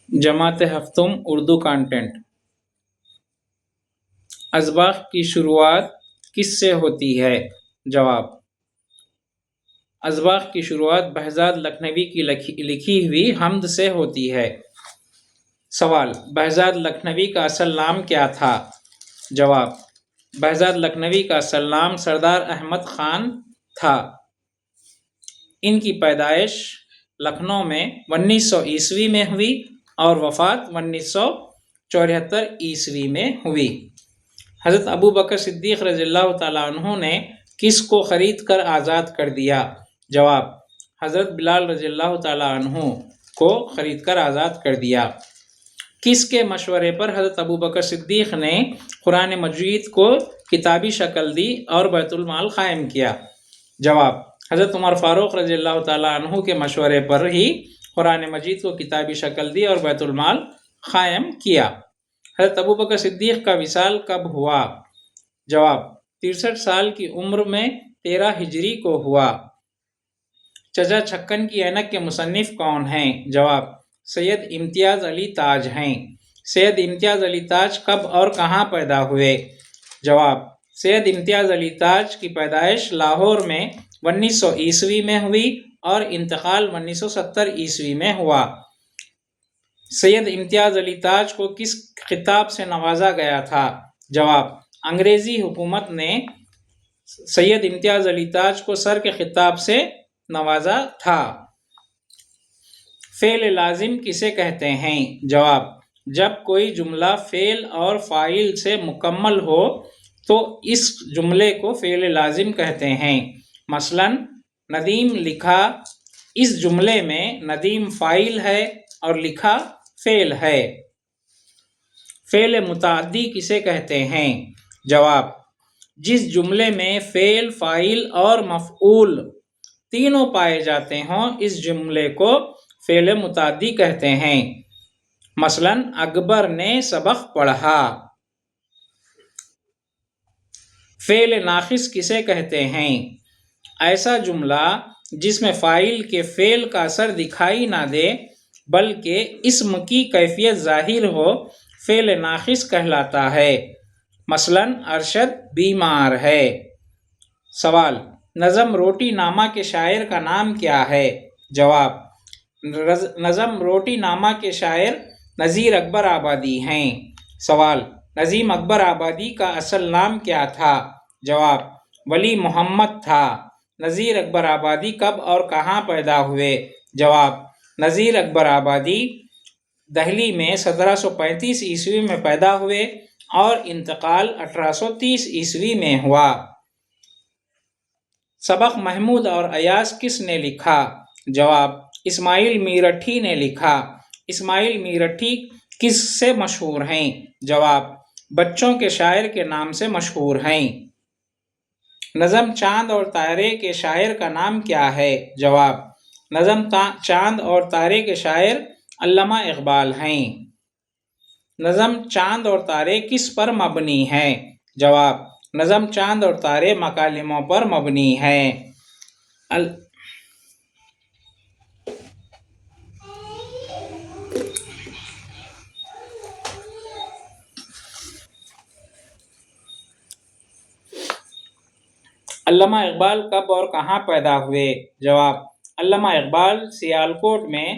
جماعت ہفتم اردو کانٹینٹ۔ اذباح کی شروعات کس سے ہوتی ہے؟ جواب: اذباح کی شروعات بہزاد لکھنوی کی لکھی ہوئی حمد سے ہوتی ہے۔ سوال: بہزاد لکھنوی کا اصل نام کیا تھا؟ جواب: بہزاد لکھنوی کا اصل نام سردار احمد خان تھا۔ ان کی پیدائش لکھنؤ میں 1900 میں ہوئی اور وفات 1974 میں ہوئی۔ حضرت ابو بکر صدیق رضی اللہ تعالیٰ عنہ نے کس کو خرید کر آزاد کر دیا؟ جواب: حضرت بلال رضی اللہ تعالیٰ عنہ کو خرید کر آزاد کر دیا۔ کس کے مشورے پر حضرت ابو بکر صدیق نے قرآن مجید کو کتابی شکل دی اور بیت المال قائم کیا؟ جواب: حضرت عمر فاروق رضی اللہ تعالیٰ عنہ کے مشورے پر ہی قرآن مجید کو کتابی شکل دی اور بیت المال قائم کیا۔ حضرت ابو بکر صدیق کا وصال کب ہوا؟ جواب: 63 سال کی عمر میں 13 ہجری کو ہوا۔ چچا چھکن کی اینک کے مصنف کون ہیں؟ جواب: سید امتیاز علی تاج ہیں۔ سید امتیاز علی تاج کب اور کہاں پیدا ہوئے؟ جواب: سید امتیاز علی تاج کی پیدائش لاہور میں 1900 میں ہوئی اور انتقال 1970 میں ہوا۔ سید امتیاز علی تاج کو کس خطاب سے نوازا گیا تھا؟ جواب: انگریزی حکومت نے سید امتیاز علی تاج کو سر کے خطاب سے نوازا تھا۔ فعل لازم کسے کہتے ہیں؟ جواب: جب کوئی جملہ فعل اور فاعل سے مکمل ہو تو اس جملے کو فعل لازم کہتے ہیں۔ مثلاً ندیم لکھا، اس جملے میں ندیم فاعل ہے اور لکھا فعل ہے۔ فعل متعدی کسے کہتے ہیں؟ جواب: جس جملے میں فعل، فاعل اور مفعول تینوں پائے جاتے ہوں اس جملے کو فعل متعدی کہتے ہیں۔ مثلاً اکبر نے سبق پڑھا۔ فعل ناقص کسے کہتے ہیں؟ ایسا جملہ جس میں فاعل کے فعل کا اثر دکھائی نہ دے بلکہ اسم کی کیفیت ظاہر ہو فعل ناقص کہلاتا ہے۔ مثلاً ارشد بیمار ہے۔ سوال: نظم روٹی نامہ کے شاعر کا نام کیا ہے؟ جواب: نظم روٹی نامہ کے شاعر نذیر اکبر آبادی ہیں۔ سوال: نظیم اکبر آبادی کا اصل نام کیا تھا؟ جواب: ولی محمد تھا۔ نذیر اکبر آبادی کب اور کہاں پیدا ہوئے؟ جواب: نذیر اکبر آبادی دہلی میں 1735 میں پیدا ہوئے اور انتقال 1830 میں ہوا۔ سبق محمود اور ایاز کس نے لکھا؟ جواب: اسماعیل میرٹھی نے لکھا۔ اسماعیل میرٹھی کس سے مشہور ہیں؟ جواب: بچوں کے شاعر کے نام سے مشہور ہیں۔ نظم چاند اور تارے کے شاعر کا نام کیا ہے؟ جواب: نظم چاند اور تارے کے شاعر علامہ اقبال ہیں۔ نظم چاند اور تارے کس پر مبنی ہے؟ جواب: نظم چاند اور تارے مکالموں پر مبنی ہے۔ علامہ اقبال کب اور کہاں پیدا ہوئے؟ جواب: علامہ اقبال سیالکوٹ میں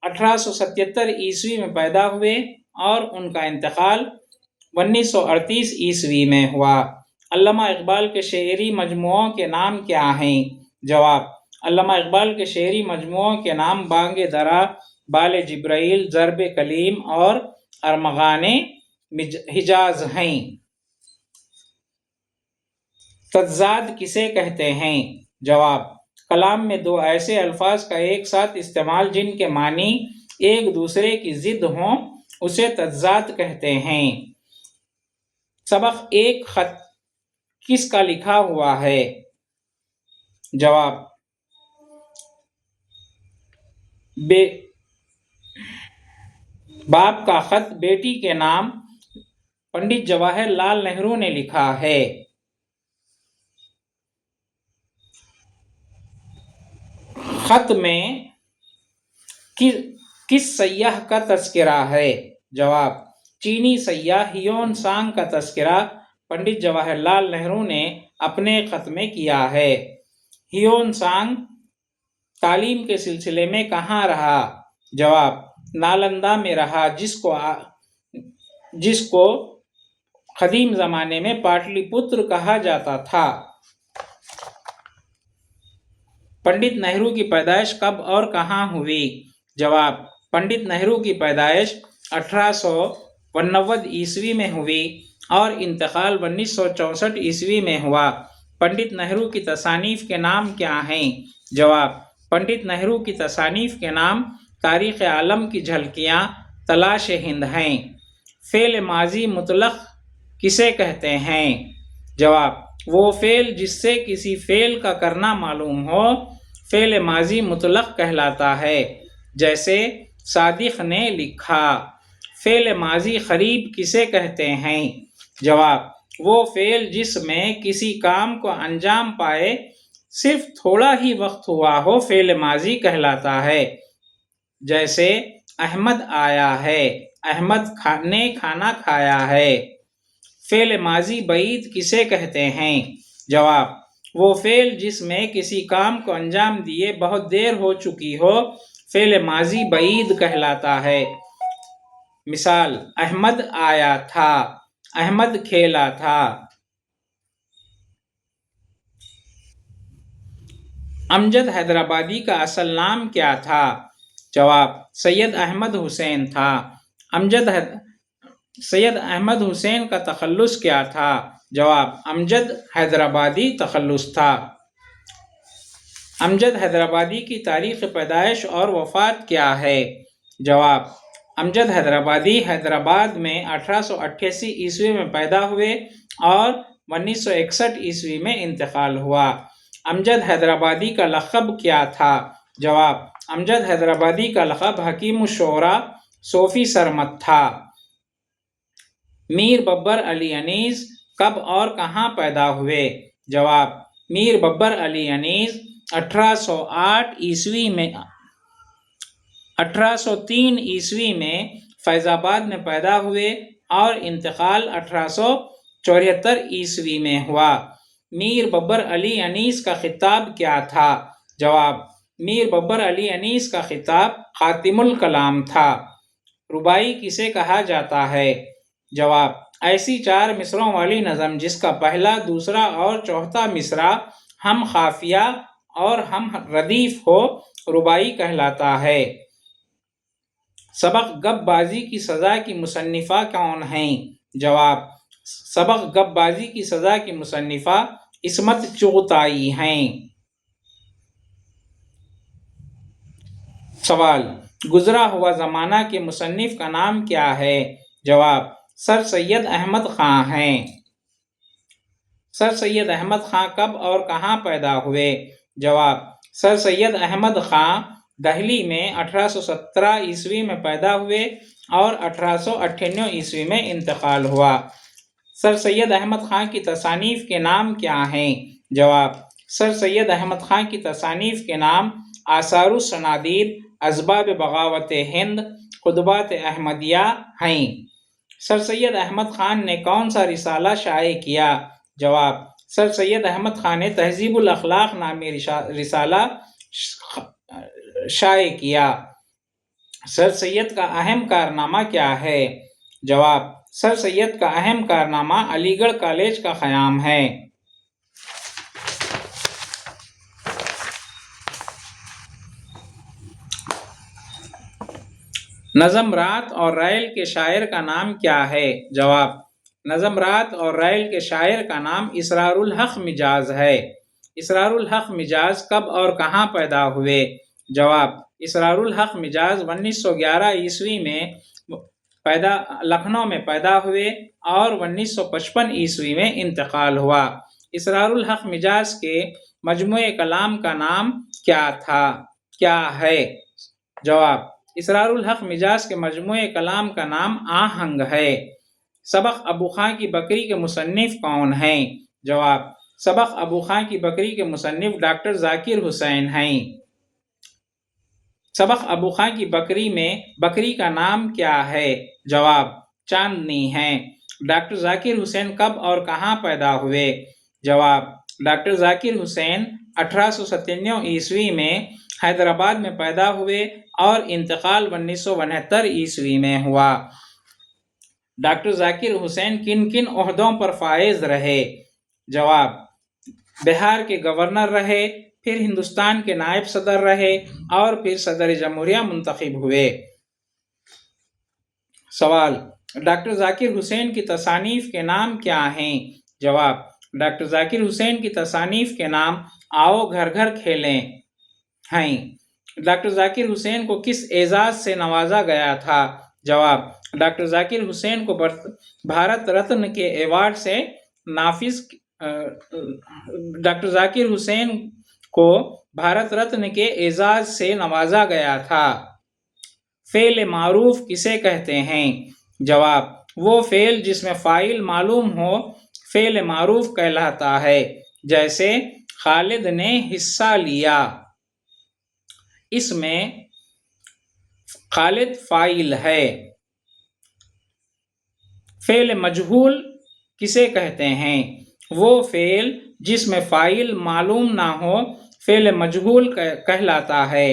1877 میں پیدا ہوئے اور ان کا انتقال 1938 میں ہوا۔ علامہ اقبال کے شعری مجموعوں کے نام کیا ہیں؟ جواب: علامہ اقبال کے شعری مجموعوں کے نام بانگ درا، بال جبرائیل، ضرب کلیم اور ارمغان حجاز ہیں۔ تضاد کسے کہتے ہیں؟ جواب: کلام میں دو ایسے الفاظ کا ایک ساتھ استعمال جن کے معنی ایک دوسرے کی ضد ہوں اسے تضاد کہتے ہیں۔ سبق ایک خط کس کا لکھا ہوا ہے؟ جواب: باپ کا خط بیٹی کے نام پنڈت جواہر لال نہرو نے لکھا ہے۔ خط میں کس سیاح کا تذکرہ ہے؟ جواب: چینی سیاح ہیون سانگ کا تذکرہ پنڈت جواہر لال نہرو نے اپنے خط میں کیا ہے۔ ہیون سانگ تعلیم کے سلسلے میں کہاں رہا؟ جواب: نالندہ میں رہا، جس کو قدیم زمانے میں پاٹلی پتر کہا جاتا تھا۔ پنڈت نہرو کی پیدائش کب اور کہاں ہوئی؟ جواب: پنڈت نہرو کی پیدائش 1889 عیسوی میں ہوئی اور انتقال 1964 عیسوی میں ہوا۔ پنڈت نہرو کی تصانیف کے نام کیا ہیں؟ جواب: پنڈت نہرو کی تصانیف کے نام تاریخ عالم کی جھلکیاں، تلاش ہند ہیں۔ فعل ماضی مطلق کسے کہتے ہیں؟ جواب: وہ فعل جس سے کسی فعل کا کرنا معلوم ہو فعل ماضی مطلق کہلاتا ہے، جیسے صادق نے لکھا۔ فعل ماضی قریب کسے کہتے ہیں؟ جواب: وہ فعل جس میں کسی کام کو انجام پائے صرف تھوڑا ہی وقت ہوا ہو فعل ماضی کہلاتا ہے، جیسے احمد آیا ہے، احمد نے کھانا کھایا ہے۔ فعل ماضی بعید کسے کہتے ہیں؟ جواب: وہ فعل جس میں کسی کام کو انجام دیے بہت دیر ہو چکی ہو فعل ماضی بعید کہلاتا ہے۔ مثال: احمد آیا تھا، احمد کھیلا تھا۔ امجد حیدرآبادی کا اصل نام کیا تھا؟ جواب: سید احمد حسین تھا۔ سید احمد حسین کا تخلص کیا تھا؟ جواب: امجد حیدرآبادی تخلص تھا۔ امجد حیدرآبادی کی تاریخ پیدائش اور وفات کیا ہے؟ جواب: امجد حیدرآبادی حیدرآباد میں 1888 عیسوی میں پیدا ہوئے اور 1961 عیسوی میں انتقال ہوا۔ امجد حیدرآبادی کا لقب کیا تھا؟ جواب: امجد حیدرآبادی کا لقب حکیم الشعراء صوفی سرمد تھا۔ میر ببر علی انیس کب اور کہاں پیدا ہوئے؟ جواب: میر ببر علی انیس 1803 عیسوی میں فیض آباد میں پیدا ہوئے اور انتقال 1874 عیسوی میں ہوا۔ میر ببر علی انیس کا خطاب کیا تھا؟ جواب: میر ببر علی انیس کا خطاب خاتم الکلام تھا۔ رباعی کسے کہا جاتا ہے؟ جواب: ایسی 4 مصرعوں والی نظم جس کا پہلا، دوسرا اور چوتھا مصرع ہم قافیہ اور ہم ردیف ہو رباعی کہلاتا ہے۔ سبق گپ بازی کی سزا کی مصنفہ کون ہیں؟ جواب: سبق گپ بازی کی سزا کی مصنفہ عصمت چغتائی ہیں۔ سوال: گزرا ہوا زمانہ کے مصنف کا نام کیا ہے؟ جواب: سر سید احمد خاں ہیں۔ سر سید احمد خاں کب اور کہاں پیدا ہوئے؟ جواب: سر سید احمد خاں دہلی میں 1817 عیسوی میں پیدا ہوئے اور 1898 عیسوی میں انتقال ہوا۔ سر سید احمد خاں کی تصانیف کے نام کیا ہیں؟ جواب: سر سید احمد خاں کی تصانیف کے نام آثار الصنادید، اسباب بغاوت ہند، خطبات احمدیہ ہیں۔ سر سید احمد خان نے کون سا رسالہ شائع کیا؟ جواب: سر سید احمد خان نے تہذیب الاخلاق نامی رسالہ شائع کیا۔ سر سید کا اہم کارنامہ کیا ہے؟ جواب: سر سید کا اہم کارنامہ علی گڑھ کالج کا قیام ہے۔ نظم رات اور ریل کے شاعر کا نام کیا ہے؟ جواب: نظم رات اور ریل کے شاعر کا نام اسرار الحق مجاز ہے۔ اسرار الحق مجاز کب اور کہاں پیدا ہوئے؟ جواب: اسرار الحق مجاز 1911 عیسوی میں لکھنؤ میں پیدا ہوئے اور 1955 عیسوی میں انتقال ہوا۔ اسرار الحق مجاز کے مجموعہ کلام کا نام کیا ہے؟ جواب: اسرار الحق مجاز کے مجموعہ کلام کا نام آہنگ ہے۔ سبق ابو خاں کی بکری کے مصنف کون ہیں؟ جواب: سبق ابو خاں کی بکری کے مصنف ڈاکٹر ذاکر حسین ہیں۔ سبق ابو خان کی بکری میں بکری کا نام کیا ہے؟ جواب چاندنی ہے۔ ڈاکٹر ذاکر حسین کب اور کہاں پیدا ہوئے؟ جواب ڈاکٹر ذاکر حسین 1897 عیسوی میں حیدرآباد میں پیدا ہوئے اور انتقال 1969 عیسوی میں ہوا۔ ڈاکٹر ذاکر حسین کن کن عہدوں پر فائز رہے؟ جواب بہار کے گورنر رہے، پھر ہندوستان کے نائب صدر رہے اور پھر صدر جمہوریہ منتخب ہوئے۔ سوال ڈاکٹر ذاکر حسین کی تصانیف کے نام کیا ہیں؟ جواب ڈاکٹر ذاکر حسین کی تصانیف کے نام آؤ گھر گھر کھیلیں ہیں۔ ڈاکٹر ذاکر حسین کو کس اعزاز سے نوازا گیا تھا؟ جواب ڈاکٹر ذاکر حسین کو بھارت رتن کے ایوارڈ سے ڈاکٹر ذاکر حسین کو بھارت رتن کے اعزاز سے نوازا گیا تھا۔ فعل معروف کسے کہتے ہیں؟ جواب وہ فعل جس میں فاعل معلوم ہو فعل معروف کہلاتا ہے، جیسے خالد نے حصہ لیا، اس میں خالد فاعل ہے۔ فعل مجہول کسے کہتے ہیں؟ وہ فعل جس میں فاعل معلوم نہ ہو فعل مجہول کہلاتا ہے،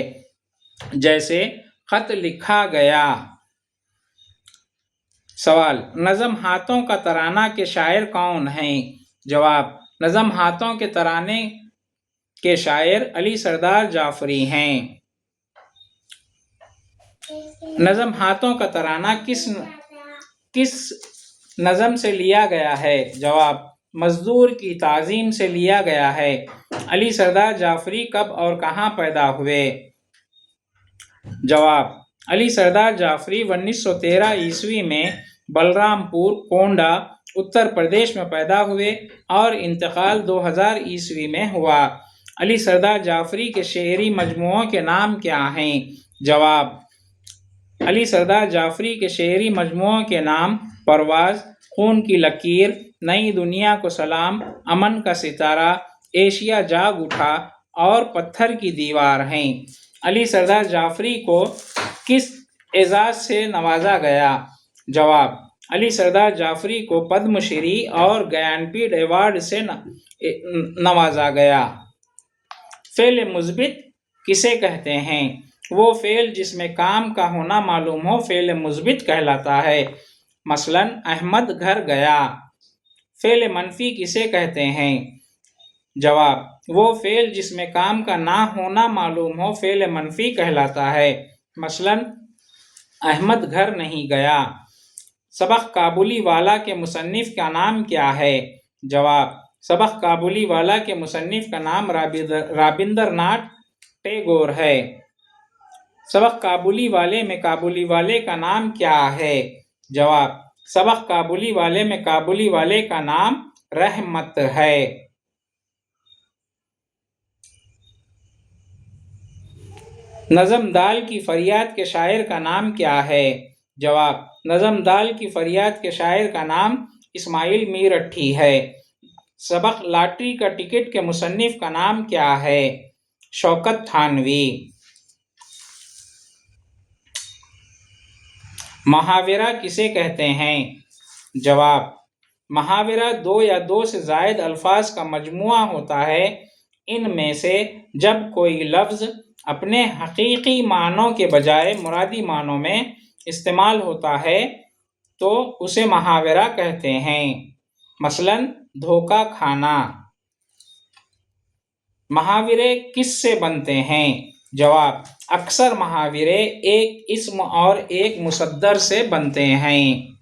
جیسے خط لکھا گیا۔ سوال نظم ہاتھوں کا ترانہ کے شاعر کون ہیں؟ جواب نظم ہاتھوں کے ترانے کے شاعر علی سردار جعفری ہیں۔ نظم ہاتھوں کا ترانہ کس نظم سے لیا گیا ہے؟ جواب مزدور کی تعظیم سے لیا گیا ہے۔ علی سردار جعفری کب اور کہاں پیدا ہوئے؟ جواب علی سردار جعفری 1913 عیسوی میں بلرام پور کونڈا اتر پردیش میں پیدا ہوئے اور انتقال 2000 عیسوی میں ہوا۔ علی سردار جعفری کے شعری مجموعوں کے نام کیا ہیں؟ جواب علی سردار جعفری کے شعری مجموعوں کے نام پرواز، خون کی لکیر، نئی دنیا کو سلام، امن کا ستارہ، ایشیا جاگ اٹھا اور پتھر کی دیوار ہیں۔ علی سردار جعفری کو کس اعزاز سے نوازا گیا؟ جواب علی سردار جعفری کو پدم شری اور گیان پیٹھ ایوارڈ سے نوازا گیا۔ فعل مثبت کسے کہتے ہیں؟ وہ فعل جس میں کام کا ہونا معلوم ہو فعل مثبت کہلاتا ہے، مثلا احمد گھر گیا۔ فعل منفی کسے کہتے ہیں؟ جواب وہ فعل جس میں کام کا نہ ہونا معلوم ہو فعل منفی کہلاتا ہے، مثلا احمد گھر نہیں گیا۔ سبق کابلی والا کے مصنف کا نام کیا ہے؟ جواب سبق کابلی والا کے مصنف کا نام رابندر ناتھ ٹیگور ہے۔ سبق کابلی والے میں کابلی والے کا نام کیا ہے؟ جواب سبق کابلی والے میں کابلی والے کا نام رحمت ہے۔ نظم دال کی فریاد کے شاعر کا نام کیا ہے؟ جواب نظم دال کی فریاد کے شاعر کا نام اسماعیل میرٹھی ہے۔ سبق لاٹری کا ٹکٹ کے مصنف کا نام کیا ہے؟ شوکت تھانوی۔ محاورہ کسے کہتے ہیں؟ جواب محاورہ دو یا دو سے زائد الفاظ کا مجموعہ ہوتا ہے، ان میں سے جب کوئی لفظ اپنے حقیقی معنوں کے بجائے مرادی معنوں میں استعمال ہوتا ہے تو اسے محاورہ کہتے ہیں، مثلا دھوکہ کھانا۔ محاورے کس سے بنتے ہیں؟ جواب اکثر محاورے ایک اسم اور ایک مصدر سے بنتے ہیں۔